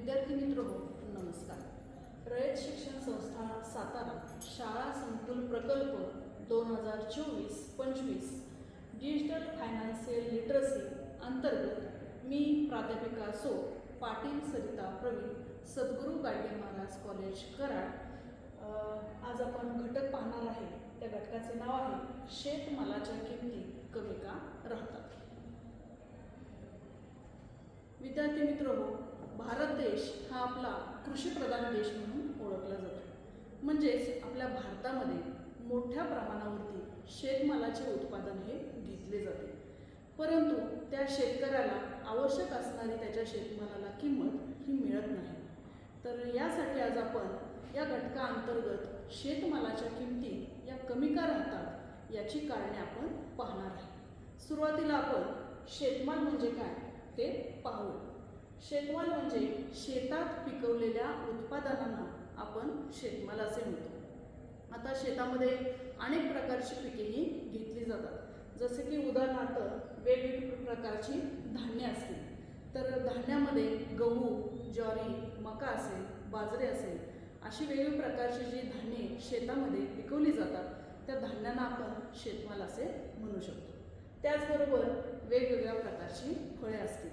विद्यार्थी मित्र हो, नमस्कार. रयत शिक्षण संस्था सातारा शाळा संकुल प्रकल्प 2024-25 डिजिटल फायनान्शियल लिटरसी अंतर्गत मी प्राध्यापिका सो पाटील सरिता प्रवीण सद्गुरू गाडगे महाराज कॉलेज कराड आज आपण घटक पाहणार आहे. त्या घटकाचे नाव आहे शेतमालाच्या किमती कमी का राहतात. विद्यार्थी मित्र हो, भारत देश हा आपला कृषीप्रधान देश म्हणून ओळखला जातो. म्हणजेच आपल्या भारतामध्ये मोठ्या प्रमाणावरती शेतमालाचे उत्पादन हे घेतले जाते. परंतु त्या शेतकऱ्याला आवश्यक असणारी त्याच्या शेतमालाला किंमत ही मिळत नाही. तर यासाठी आज आपण या घटकाअंतर्गत शेतमालाच्या किमती या कमी का राहतात याची कारणे आपण पाहणार आहे. सुरुवातीला आपण शेतमाल म्हणजे काय ते पाहू. शेतमाल म्हणजे शेतात पिकवलेल्या उत्पादनांना आपण शेतमाल असे म्हणतो. आता शेतामध्ये अनेक प्रकारची पिकेही घेतली जातात. जसे की उदाहरणार्थ वेगवेगळ्या प्रकारची धान्य असतील तर धान्यामध्ये गहू, ज्वारी, मका असेल, बाजरी असेल अशी वेगवेगळ्या प्रकारची जी धान्ये शेतामध्ये पिकवली जातात त्या धान्यांना आपण शेतमाल असे म्हणू शकतो. त्याचबरोबर वेगवेगळ्या प्रकारची फळे असतील.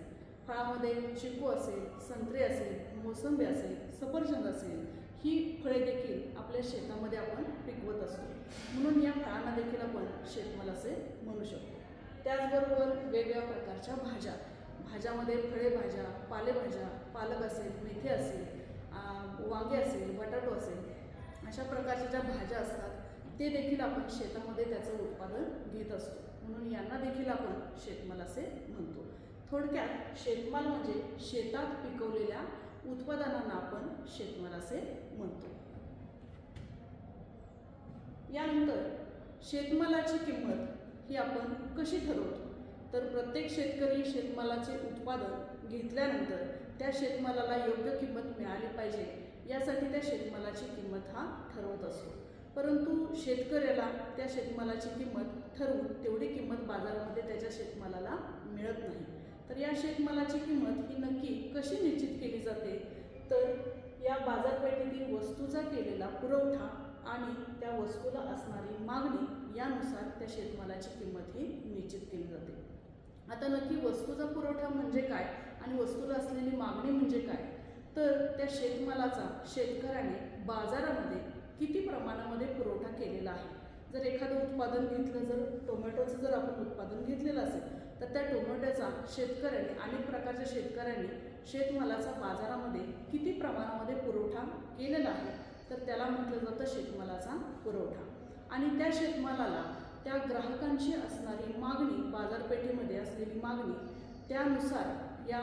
फळामध्ये चिकू असेल, संत्रे असेल, मोसंबी असेल, सफरचंद असेल ही फळे देखील आपल्या शेतामध्ये आपण पिकवत असतो. म्हणून या फळांना देखील आपण शेतमाल असे म्हणू शकतो. त्याचबरोबर वेगवेगळ्या प्रकारच्या भाज्या, भाज्यामध्ये फळेभाज्या, पालेभाज्या, पालक असेल, मेथी असेल, वांगे असेल, बटाटो असेल अशा प्रकारच्या ज्या भाज्या असतात ते देखील आपण शेतामध्ये त्याचं उत्पादन घेत असतो. म्हणून यांना देखील आपण शेतमाल असे म्हणतो. थोडक्यात शेतमाल म्हणजे शेतात पिकवलेल्या उत्पादनांना आपण शेतमाल असे म्हणतो. यानंतर शेतमालाची किंमत ही आपण कशी ठरवतो. तर प्रत्येक शेतकरी शेतमालाचे उत्पादन घेतल्यानंतर त्या शेतमालाला योग्य किंमत मिळाली पाहिजे यासाठी त्या शेतमालाची किंमत हा ठरवत असतो. परंतु शेतकऱ्याला त्या शेतमालाची किंमत ठरवून तेवढी किंमत बाजारामध्ये त्याच्या शेतमालाला मिळत नाही. तर या शेतमालाची किंमत ही नक्की कशी निश्चित केली जाते. तर या बाजारपेठेतील वस्तूचा केलेला पुरवठा आणि त्या वस्तूला असणारी मागणी यानुसार त्या शेतमालाची किंमत ही निश्चित केली जाते. आता नक्की वस्तूचा पुरवठा म्हणजे काय आणि वस्तूला असलेली मागणी म्हणजे काय. तर त्या शेतमालाचा शेतकऱ्याने बाजारामध्ये किती प्रमाणामध्ये पुरवठा केलेला आहे. जर एखादं उत्पादन घेतलं, जर टोमॅटोचं जर आपण उत्पादन घेतलेलं असेल तर त्या टोमॅटोचा शेतकऱ्याने अनेक प्रकारच्या शेतकऱ्यांनी शेतमालाचा बाजारामध्ये किती प्रमाणामध्ये पुरवठा केलेला आहे तर त्याला म्हटलं जातं शेतमालाचा पुरवठा. आणि त्या शेतमालाला त्या ग्राहकांची असणारी मागणी, बाजारपेठेमध्ये असलेली मागणी त्यानुसार या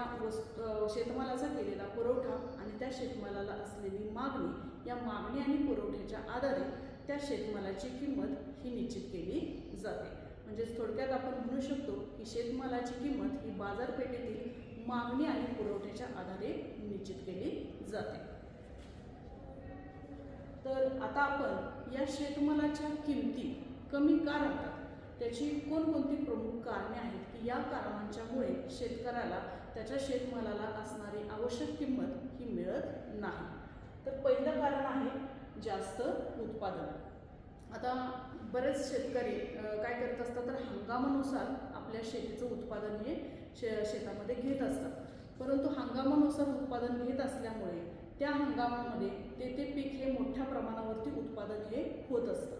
शेतमालाचा केलेला पुरवठा आणि त्या शेतमालाला असलेली मागणी या मागणी आणि पुरवठ्याच्या आधारे त्या शेतमालाची किंमत ही निश्चित केली जाते. म्हणजेच थोडक्यात आपण म्हणू शकतो की शेतमालाची किंमत ही बाजारपेठेतील मागणी आणि पुरवठ्याच्या आधारे निश्चित केली जाते. तर आता आपण या शेतमालाच्या किमती कमी का राहतात त्याची कोणकोणती प्रमुख कारणे आहेत की या कारणांच्यामुळे शेतकऱ्याला त्याच्या शेतमालाला असणारी आवश्यक किंमत ही मिळत नाही. तर पहिलं कारण आहे जास्त उत्पादन. आता बरेच शेतकरी काय करत असतात तर हंगामानुसार आपल्या शेतीचं उत्पादन हे शेतामध्ये घेत असतात. परंतु हंगामानुसार उत्पादन घेत असल्यामुळे त्या हंगामामध्ये ते पीक हे मोठ्या प्रमाणावरती उत्पादन हे होत असतं.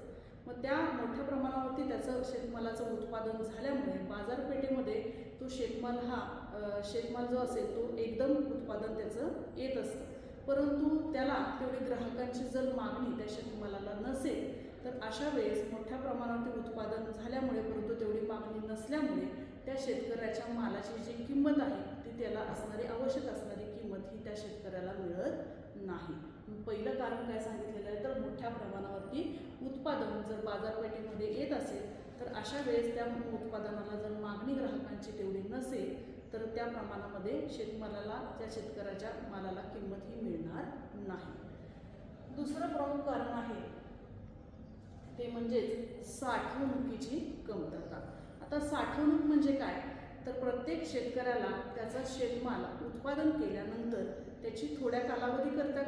मग त्या मोठ्या प्रमाणावरती त्याचं शेतमालाचं उत्पादन झाल्यामुळे बाजारपेठेमध्ये तो शेतमाल जो असेल तो एकदम उत्पादन त्याचं येत असतं. परंतु त्याला तेवढी ग्राहकांची जर मागणी त्या शेतमालाला नसेल तर अशा वेळेस मोठ्या प्रमाणावरती उत्पादन झाल्यामुळे परंतु तेवढी मागणी नसल्यामुळे त्या शेतकऱ्याच्या मालाची जी किंमत आहे ती त्याला असणारी आवश्यक असणारी किंमत ही त्या शेतकऱ्याला मिळत नाही. पहिलं कारण काय सांगितलेलं आहे तर मोठ्या प्रमाणावरती उत्पादन जर बाजारपेठेमध्ये येत असेल तर अशा वेळेस त्या उत्पादनाला जर मागणी ग्राहकांची तेवढी नसेल तर त्या प्रमाणामध्ये शेतमालाला त्या शेतकऱ्याच्या मालाला किंमत ही मिळणार नाही. दुसरं प्रमुख कारण आहे ते म्हणजेच साठवणुकीची कमतरता. आता साठवणूक म्हणजे काय तर प्रत्येक शेतकऱ्याला त्याचा शेतमाल उत्पादन केल्यानंतर त्याची थोड्या कालावधीकरता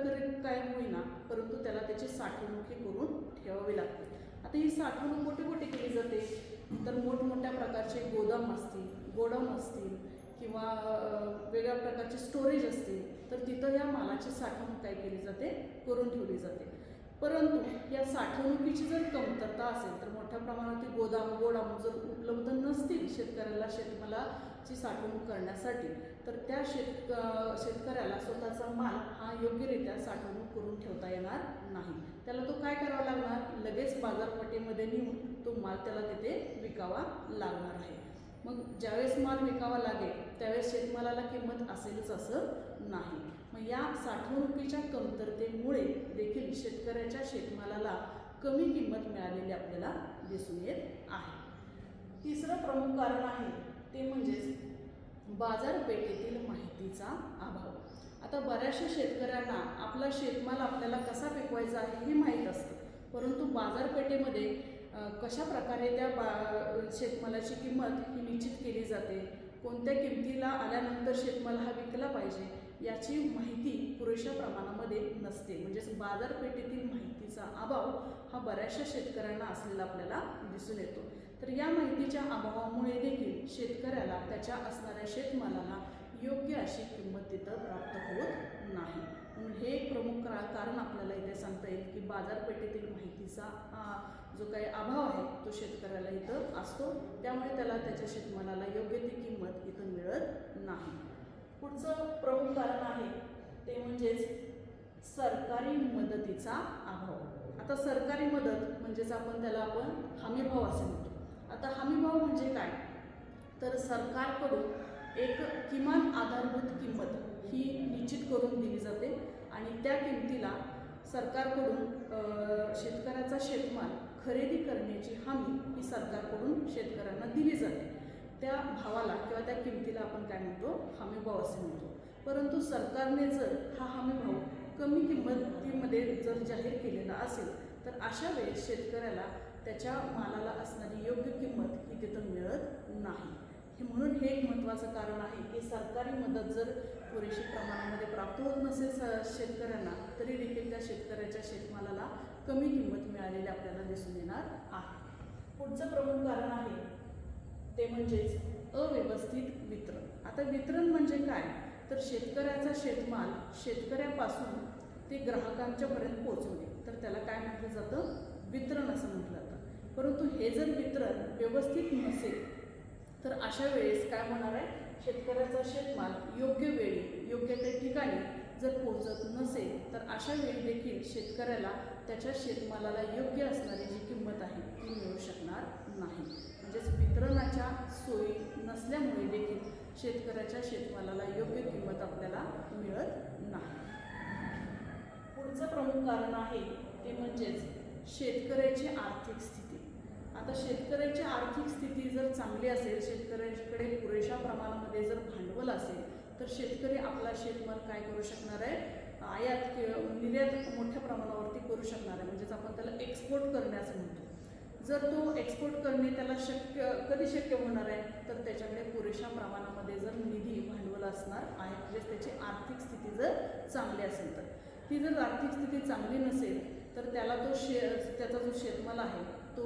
काय होईना, परंतु त्याला त्याची साठवणूक ही करून ठेवावी लागते. आता ही साठवणूक कुठे कुठे केली जाते, तर मोठमोठ्या प्रकारचे गोदाम असतील, गोडाऊन असतील किंवा वेगळ्या प्रकारचे स्टोरेज असतील, तर तिथं या मालाची साठवणूक काय केली जाते, करून ठेवली जाते. परंतु या साठवणुकीची जर कमतरता असेल, तर मोठ्या प्रमाणात गोडाऊन जर उपलब्ध नसतील शेतकऱ्याला शेतमालाची साठवणूक करण्यासाठी, तर त्या शेतकऱ्याला स्वतःचा माल हा योग्यरित्या साठवणूक करून ठेवता येणार नाही. त्याला तो काय करावा लागणार, लगेच बाजारपेठेमध्ये नेऊन तो माल त्याला तिथे विकावा लागणार आहे. मग ज्यावेळेस माल विकावा लागेल त्यावेळेस शेतमालाला किंमत असेलच असं नाही. मग या साठवणुकीच्या कमतरतेमुळे देखील शेतकऱ्याच्या शेतमालाला कमी किंमत मिळालेली आपल्याला दिसून येत आहे. तिसरं प्रमुख कारण आहे ते म्हणजेच बाजारपेठेतील माहितीचा अभाव. आता बऱ्याचशा शेतकऱ्यांना आपला शेतमाल आपल्याला कसा विकवायचा आहे हे माहीत असतं, परंतु बाजारपेठेमध्ये कशा प्रकारे त्या शेतमालाची किंमत ही निश्चित केली जाते, कोणत्या किमतीला आल्यानंतर शेतमाल हा विकला पाहिजे याची माहिती पुरेशा प्रमाणामध्ये नसते. म्हणजेच बाजारपेठेतील माहितीचा अभाव हा बऱ्याचशा शेतकऱ्यांना असलेला आपल्याला दिसून येतो. तर या माहितीच्या अभावामुळे देखील शेतकऱ्याला त्याच्या असणाऱ्या शेतमालाला योग्य अशी किंमत तिथं प्राप्त होत नाही. म्हणून हे एक प्रमुख कारण आपल्याला इथे सांगता येईल की बाजारपेठेतील माहितीचा जो काही अभाव आहे तो शेतकऱ्याला इथं असतो, त्यामुळे त्याला त्याच्या शेतमालाला योग्य ती किंमत इथं मिळत नाही. पुढचं प्रमुख कारण आहे ते म्हणजेच सरकारी मदतीचा अभाव. आता सरकारी मदत म्हणजेच आपण हमीभाव असे म्हणतो. आता हमीभाव म्हणजे काय, तर सरकारकडून एक किमान आधारभूत किंमत ही निश्चित करून दिली जाते आणि त्या किमतीला सरकारकडून शेतकऱ्याचा शेतमाल खरेदी करण्याची हमी ही सरकारकडून शेतकऱ्यांना दिली जाते. त्या भावाला किंवा त्या किमतीला आपण काय म्हणतो, हमीभाव असे म्हणतो. परंतु सरकारने जर हा हमीभाव कमी किंमतीमध्ये जर जाहीर केलेला असेल तर अशा वेळेस शेतकऱ्याला त्याच्या मालाला असणारी योग्य किंमत ही तिथं मिळत नाही. म्हणून हे एक महत्त्वाचं कारण आहे की सरकारी मदत जर पुरेशी प्रमाणामध्ये प्राप्त होत नसेल शेतकऱ्यांना, तरी देखील त्या शेतकऱ्याच्या शेतमालाला कमी किंमत मिळालेली आपल्याला दिसून येणार आहे. पुढचं प्रमुख कारण आहे ते म्हणजेच अव्यवस्थित वितरण. आता वितरण म्हणजे काय, तर शेतकऱ्याचा शेतमाल शेतकऱ्यापासून ते ग्राहकांच्यापर्यंत पोहोचवणे, तर त्याला काय म्हटलं जातं, वितरण असं म्हटलं जातं. परंतु हे जर वितरण व्यवस्थित नसेल तर अशा वेळेस काय होणार आहे, शेतकऱ्याचा शेतमाल योग्य वेळी योग्य त्या ठिकाणी जर पोहोचत नसेल तर अशा वेळी देखील शेतकऱ्याला त्याच्या शेतमालाला योग्य असणारी जी किंमत आहे ती मिळू शकणार नाही. म्हणजेच वितरणाच्या सोयी नसल्यामुळे देखील शेतकऱ्याच्या शेतमालाला योग्य किंमत आपल्याला मिळत नाही. पुढचं प्रमुख कारण आहे ते म्हणजेच शेतकऱ्याची आर्थिक स्थिती. आता शेतकऱ्याची आर्थिक स्थिती जर चांगली असेल, शेतकऱ्याकडे पुरेशा प्रमाणामध्ये जर भांडवल असेल, तर शेतकरी आपला शेतमाल काय करू शकणार आहे, आयात किंवा निर्यात मोठ्या प्रमाणावरती करू शकणार आहे. म्हणजेच आपण त्याला एक्सपोर्ट करणे असं म्हणतो. जर तो एक्सपोर्ट करणे त्याला कधी शक्य होणार आहे, तर त्याच्याकडे पुरेशा प्रमाणामध्ये जर निधी भांडवल असणार आहे, म्हणजेच त्याची आर्थिक स्थिती जर चांगली असेल तर. ती जर आर्थिक स्थिती चांगली नसेल तर त्याला त्याचा जो शेतमाल आहे तो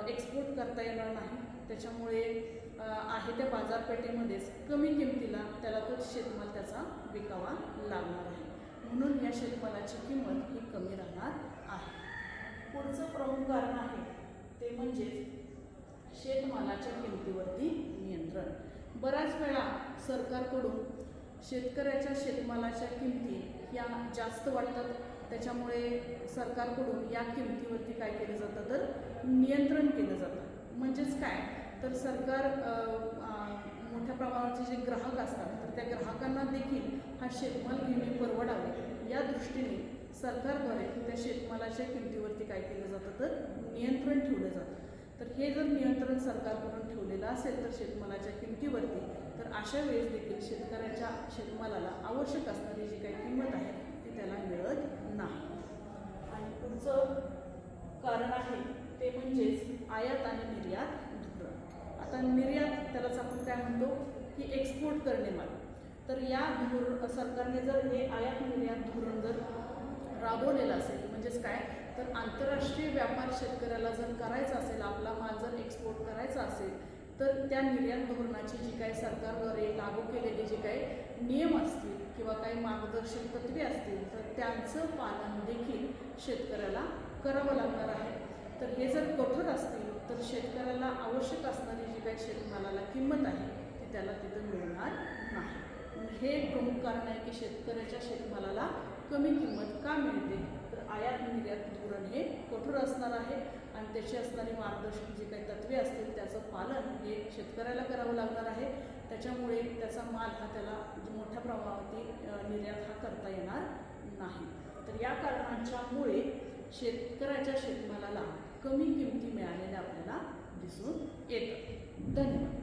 एक्सपोर्ट करता येणार नाही. त्याच्यामुळे आहे त्या बाजारपेठेमध्येच कमी किमतीला त्याला तो शेतमाल त्याचा विकावा लागणार आहे. म्हणून या शेतमालाची किंमत ही कमी राहणार आहे. पुढचं प्रमुख कारण आहे ते म्हणजेच शेतमालाच्या किमतीवरती नियंत्रण. बऱ्याच वेळा सरकारकडून शेतकऱ्याच्या शेतमालाच्या किमती या जास्त वाटतात, त्याच्यामुळे सरकारकडून या किमतीवरती काय केलं जातं, तर नियंत्रण केलं जातं. म्हणजेच काय, तर सरकार मोठ्या प्रमाणाचे जे ग्राहक असतात तर त्या ग्राहकांना देखील हा शेतमाल घेणे परवडावे या दृष्टीने सरकारद्वारे त्या शेतमालाच्या किमतीवरती काय केलं जातं, तर नियंत्रण ठेवलं जातं. तर हे जर नियंत्रण सरकारकडून ठेवलेलं असेल तर शेतमालाच्या किमतीवरती, तर अशा वेळेस देखील शेतकऱ्याच्या शेतमालाला आवश्यक असणारी जी काही किंमत आहे ती त्याला मिळत नाही. आणि पुढचं कारण आहे ते म्हणजेच आयात आणि निर्यात धोरण. आता निर्यात त्यालाच आपण काय म्हणतो की एक्सपोर्ट करणे माल. तर या सरकारने जर हे आयात निर्यात धोरण जर राबवलेलं असेल, म्हणजेच काय तर आंतरराष्ट्रीय व्यापार शेतकऱ्याला जर करायचा असेल, आपला माल जर एक्सपोर्ट करायचा असेल, तर त्या निर्यात धोरणाची जी काही सरकारद्वारे लागू केलेली जे काही नियम असतील किंवा काही मार्गदर्शक तत्त्वे असतील, तर त्यांचं पालन देखील शेतकऱ्याला करावं लागणार आहे. तर हे जर कठोर असतील तर शेतकऱ्याला आवश्यक असणारी जी काही शेतमालाला किंमत आहे ती त्याला तिथं मिळणार नाही. हे एक प्रमुख कारण आहे की शेतकऱ्याच्या शेतमालाला कमी किंमत का मिळते, तर आयात निर्यात धोरण हे कठोर असणार आहे आणि त्याची असणारी मार्गदर्शक जी काही तत्त्वे असतील त्याचं पालन हे शेतकऱ्याला करावं लागणार आहे. त्याच्यामुळे त्याचा माल हा त्याला मोठ्या प्रमाणात निर्यात हा करता येणार नाही. तर या कारणांच्यामुळे शेतकऱ्याच्या शेतमालाला कमी किमती मिळालेल्या आपल्याला दिसून येतं. धन्यवाद.